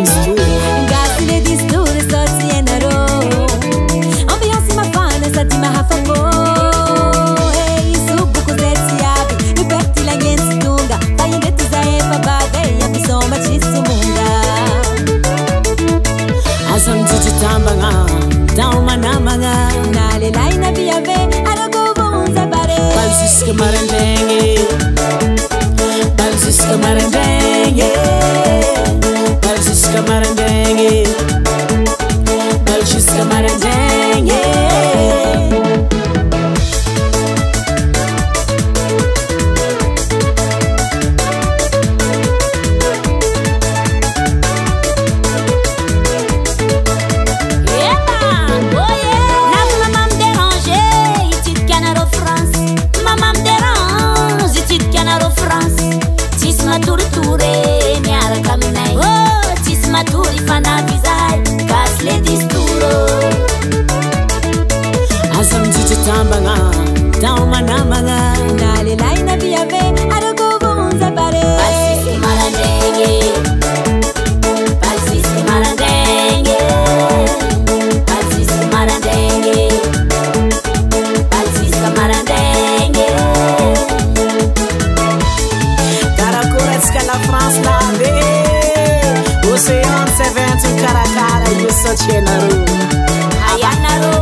Distur. Gasy le Distur só tsy hainareo. Ambiance mafana sady mahafakô. Isoboko zay tsy avy miperty lagneny tsy tonga. Fa indreto zay efa bagay ampisoma tsisy monga. Asa mijotso tambagna tao manamagna. Na lehilahy na viave arako vonjy bare. Baly jusque marandraigny. Baly jusque marandraigny. Baly jusque marandraigny. Baly jusque marandraigny. Asa mijotso tambagna tao manamagna. Na lehilahy na viave arako vonjy bare. Baly jusque marandraigny. Baly jusque marandraigny. Baly jusque marandraigny. Baly jusque marandraigny. Karakôry atsika la France la be. Océan 70 karakara io satria anareo. Ayanareo.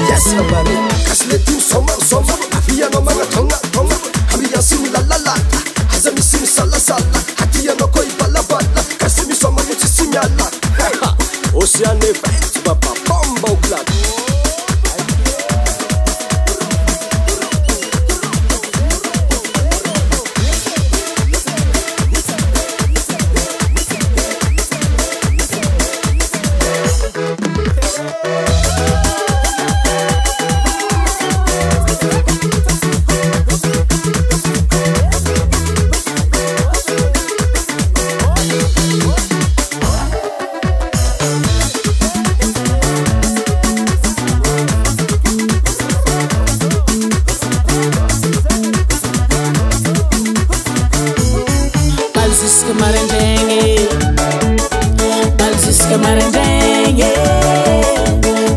Yes, nobody. Kasle tu soma soma. Afia no manga tonga tonga. Hamia simi la la la. Hazami simi sala sala. Hatia no koi bala bala. Kasimi soma muti simi ala. Ocean event papa bomba uklat. Baly jusque marandraigny. Baly jusque marandraigny.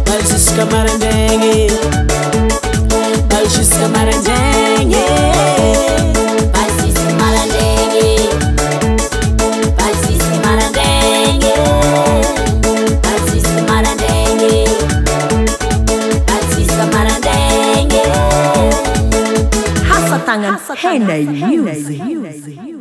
Baly jusque marandraigny. Baly jusque marandraigny. Baly jusque marandraigny. Baly jusque marandraigny. Baly jusque marandraigny. Baly jusque marandraigny. Hasatagnany Henay Music.